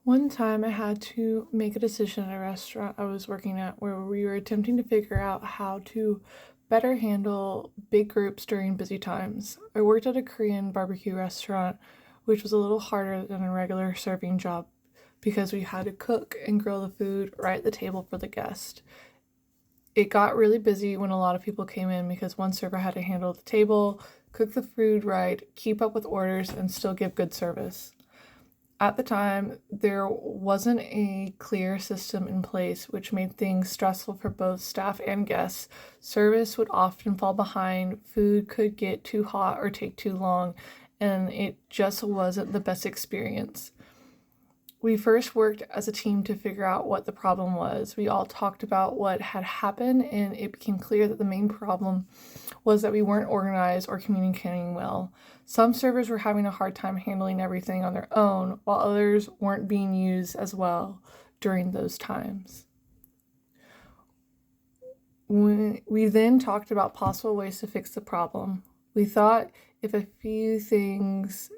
One time I had to make a decision at a restaurant I was working at where we were attempting to figure out how to better handle big groups during busy times. I worked at a Korean barbecue restaurant, which was a little harder than a regular serving job because we had to cook and grill the food right at the table for the guest. It got really busy when a lot of people came in because one server had to handle the table, cook the food right, keep up with orders, and still give good service. At the time, there wasn't a clear system in place, which made things stressful for both staff and guests. Service would often fall behind, food could get too hot or take too long, and it just wasn't the best experience. We first worked as a team to figure out what the problem was. We all talked about what had happened, and it became clear that the main problem was that we weren't organized or communicating well. Some servers were having a hard time handling everything on their own, while others weren't being used as well during those times. We then talked about possible ways to fix the problem. We thought if a few things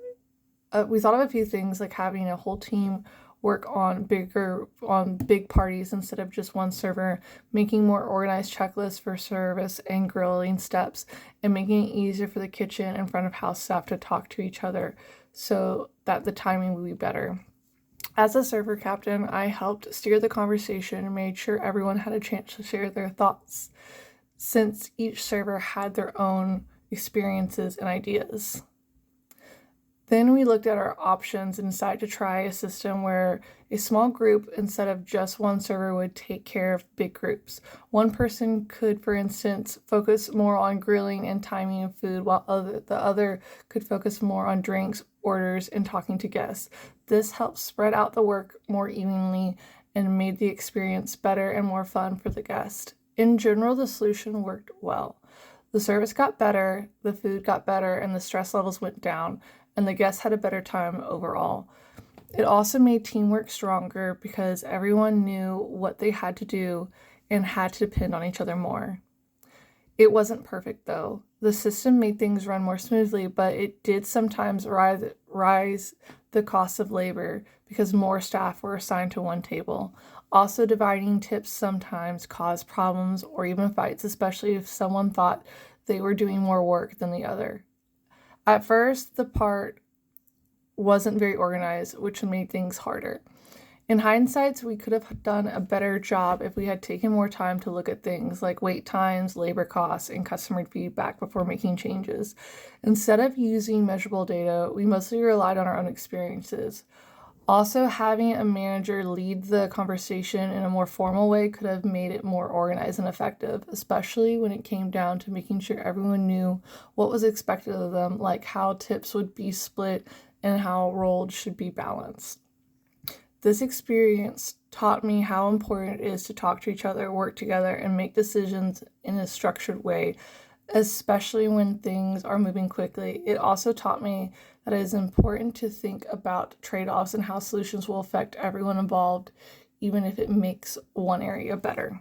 we thought of a few things like having a whole team work on big parties instead of just one server, making more organized checklists for service and grilling steps, and making it easier for the kitchen and front of house staff to talk to each other so that the timing would be better. As a server captain, I helped steer the conversation and made sure everyone had a chance to share their thoughts, since each server had their own experiences and ideas. Then we looked at our options and decided to try a system where a small group, instead of just one server, would take care of big groups. One person could, for instance, focus more on grilling and timing of food, while the other could focus more on drinks, orders, and talking to guests. This helped spread out the work more evenly and made the experience better and more fun for the guest. In general, the solution worked well. The service got better, the food got better, and the stress levels went down, and the guests had a better time overall. It also made teamwork stronger because everyone knew what they had to do and had to depend on each other more. It wasn't perfect though. The system made things run more smoothly, but it did sometimes rise the cost of labor because more staff were assigned to one table. Also, dividing tips sometimes caused problems or even fights, especially if someone thought they were doing more work than the other. At first, the part wasn't very organized, which made things harder. In hindsight, we could have done a better job if we had taken more time to look at things like wait times, labor costs, and customer feedback before making changes. Instead of using measurable data, we mostly relied on our own experiences. Also, having a manager lead the conversation in a more formal way could have made it more organized and effective, especially when it came down to making sure everyone knew what was expected of them, like how tips would be split and how roles should be balanced. This experience taught me how important it is to talk to each other, work together, and make decisions in a structured way, especially when things are moving quickly. It also taught me that it is important to think about trade-offs and how solutions will affect everyone involved, even if it makes one area better.